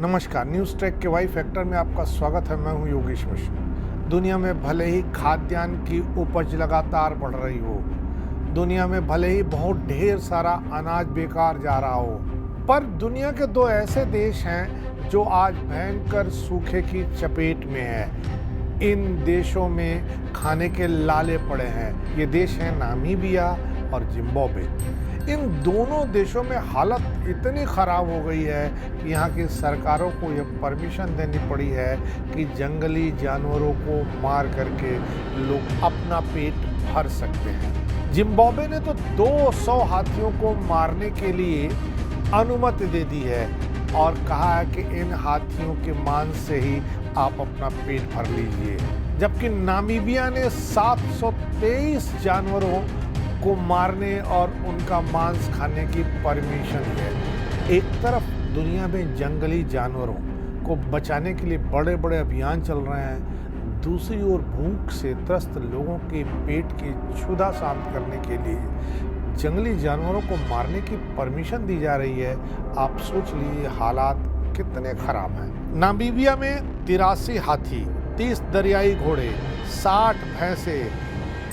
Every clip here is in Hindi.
नमस्कार, न्यूज़ ट्रैक के वाई फैक्टर में आपका स्वागत है। मैं हूं योगेश मिश्र। दुनिया में भले ही खाद्यान्न की उपज लगातार बढ़ रही हो, दुनिया में भले ही बहुत ढेर सारा अनाज बेकार जा रहा हो, पर दुनिया के दो ऐसे देश हैं जो आज भयंकर सूखे की चपेट में हैं। इन देशों में खाने के लाले पड़े हैं। ये देश हैं नामीबिया और जिम्बाब्वे। इन दोनों देशों में हालत इतनी ख़राब हो गई है कि यहाँ की सरकारों को यह परमिशन देनी पड़ी है कि जंगली जानवरों को मार करके लोग अपना पेट भर सकते हैं। जिम्बाब्वे ने तो 200 हाथियों को मारने के लिए अनुमति दे दी है और कहा है कि इन हाथियों के मांस से ही आप अपना पेट भर लीजिए, जबकि नामीबिया ने 723 जानवरों को मारने और उनका मांस खाने की परमिशन है। एक तरफ दुनिया में जंगली जानवरों को बचाने के लिए बड़े बड़े अभियान चल रहे हैं, दूसरी ओर भूख से त्रस्त लोगों के पेट की क्षुधा शांत करने के लिए जंगली जानवरों को मारने की परमिशन दी जा रही है। आप सोच लीजिए हालात कितने खराब हैं। नामीबिया में 83 हाथी, 30 दरियाई घोड़े, 60 भैंसे,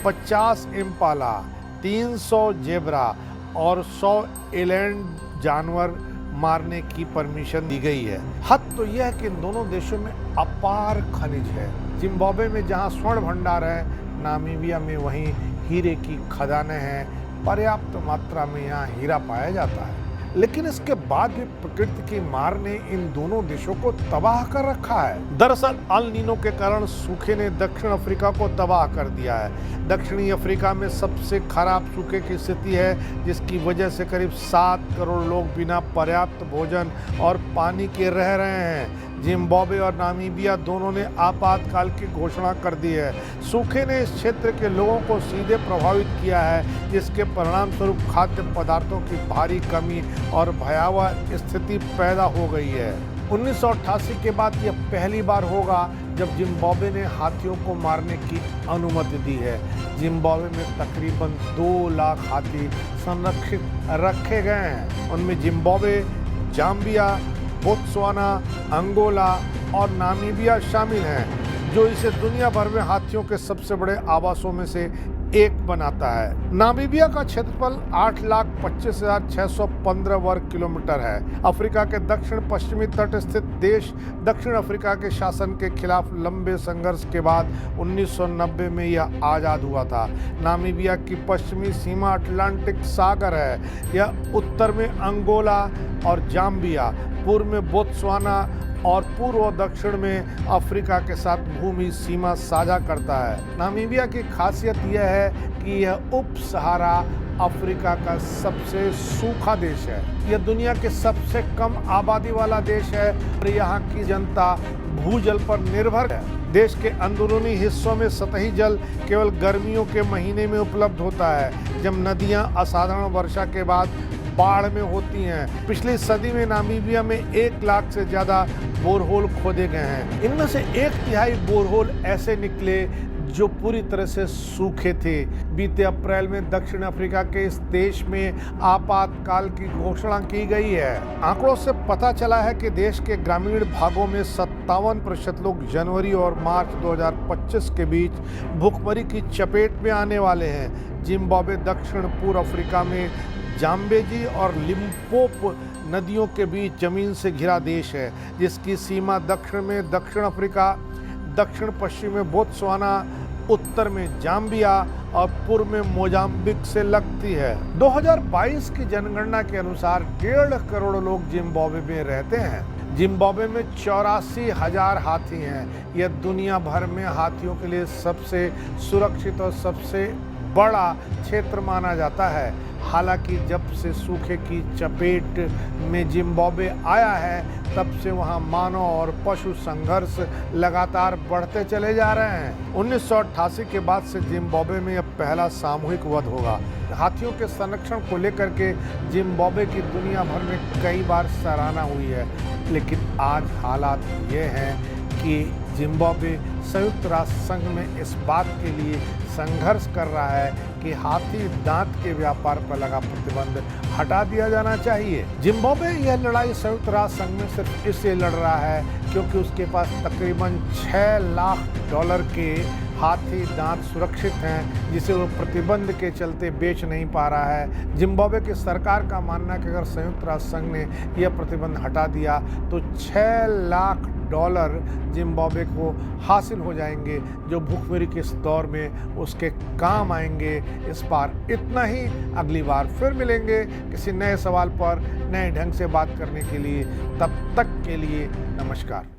50 इम्पाला, 300 जेब्रा और 100 एलैंड जानवर मारने की परमिशन दी गई है। हद तो यह है कि इन दोनों देशों में अपार खनिज है। जिम्बाब्वे में जहां स्वर्ण भंडार है, नामीबिया में वहीं हीरे की खदानें हैं। पर्याप्त मात्रा में यहाँ हीरा पाया जाता है, लेकिन इसके बाद भी प्रकृति की मार ने इन दोनों देशों को तबाह कर रखा है। दरअसल अल नीनो के कारण सूखे ने दक्षिण अफ्रीका को तबाह कर दिया है। दक्षिणी अफ्रीका में सबसे खराब सूखे की स्थिति है, जिसकी वजह से करीब 7 करोड़ लोग बिना पर्याप्त भोजन और पानी के रह रहे हैं। जिम्बाब्वे और नामीबिया दोनों ने आपातकाल की घोषणा कर दी है। सूखे ने इस क्षेत्र के लोगों को सीधे प्रभावित किया है, जिसके परिणाम स्वरूप खाद्य पदार्थों की भारी कमी और भयावह स्थिति पैदा हो गई है। 1988 के बाद यह पहली बार होगा जब जिम्बाब्वे ने हाथियों को मारने की अनुमति दी है। जिम्बाब्वे में तकरीबन 2 लाख हाथी संरक्षित रखे गए हैं। उनमें जिम्बाब्वे, जाम्बिया, बोत्सवाना, अंगोला और नामीबिया शामिल हैं, जो इसे दुनिया भर में हाथियों के सबसे बड़े आवासों में से एक बनाता है। नामीबिया का क्षेत्रफल 8,25,615 वर्ग किलोमीटर है। अफ्रीका के दक्षिण पश्चिमी तट स्थित देश दक्षिण अफ्रीका के शासन के खिलाफ लंबे संघर्ष के बाद 1990 में यह आज़ाद हुआ था। नामीबिया की पश्चिमी सीमा अटलांटिक सागर है। यह उत्तर में अंगोला और जाम्बिया, पूर्व में बोत्सवाना और पूर्व और दक्षिण में अफ्रीका के साथ भूमि सीमा साझा करता है। नामीबिया की खासियत यह है कि यह उप सहारा अफ्रीका का सबसे सूखा देश है। यह दुनिया के सबसे कम आबादी वाला देश है और यहाँ की जनता भूजल पर निर्भर है। देश के अंदरूनी हिस्सों में सतही जल केवल गर्मियों के महीने में उपलब्ध होता है, जब नदियाँ असाधारण वर्षा के बाद बाढ़ में होती हैं। पिछली सदी में नामीबिया में 1 लाख से ज़्यादा बोरहोल खोदे गए हैं। इनमें से 1/3 बोरहोल ऐसे निकले जो पूरी तरह से सूखे थे। बीते अप्रैल में दक्षिण अफ्रीका के इस देश में आपातकाल की घोषणा की गई है। आंकड़ों से पता चला है कि देश के ग्रामीण भागों में 57% लोग जनवरी और मार्च 2025 के बीच भूखमरी की चपेट में आने वाले हैं। जिम्बाब्वे दक्षिण पूर्व अफ्रीका में जाम्बेजी और लिम्पोपो नदियों के बीच जमीन से घिरा देश है, जिसकी सीमा दक्षिण में दक्षिण अफ्रीका, दक्षिण पश्चिम में बोत्सवाना, उत्तर में जाम्बिया और पूर्व में मोजाम्बिक से लगती है। 2022 की जनगणना के अनुसार 1.5 करोड़ लोग जिम्बाब्वे में रहते हैं। जिम्बाब्वे में 84,000 हाथी हैं। यह दुनिया भर में हाथियों के लिए सबसे सुरक्षित और सबसे बड़ा क्षेत्र माना जाता है। हालांकि जब से सूखे की चपेट में जिम्बाब्वे आया है, तब से वहां मानव और पशु संघर्ष लगातार बढ़ते चले जा रहे हैं। 1988 के बाद से जिम्बाब्वे में यह पहला सामूहिक वध होगा। हाथियों के संरक्षण को लेकर के जिम्बाब्वे की दुनिया भर में कई बार सराहना हुई है, लेकिन आज हालात ये हैं कि जिम्बाब्वे संयुक्त राष्ट्र संघ में इस बात के लिए संघर्ष कर रहा है कि हाथी दांत के व्यापार पर लगा प्रतिबंध हटा दिया जाना चाहिए। जिम्बाब्वे यह लड़ाई संयुक्त राष्ट्र संघ में सिर्फ इसलिए लड़ रहा है क्योंकि उसके पास तकरीबन $6 लाख के हाथी दांत सुरक्षित हैं, जिसे वो प्रतिबंध के चलते बेच नहीं पा रहा है। जिम्बाब्वे की सरकार का मानना है कि अगर संयुक्त राष्ट्र संघ ने यह प्रतिबंध हटा दिया तो $6 लाख जिम्बाब्वे को हासिल हो जाएंगे, जो भूखमरी के इस दौर में उसके काम आएंगे। इस बार इतना ही, अगली बार फिर मिलेंगे किसी नए सवाल पर नए ढंग से बात करने के लिए। तब तक के लिए नमस्कार।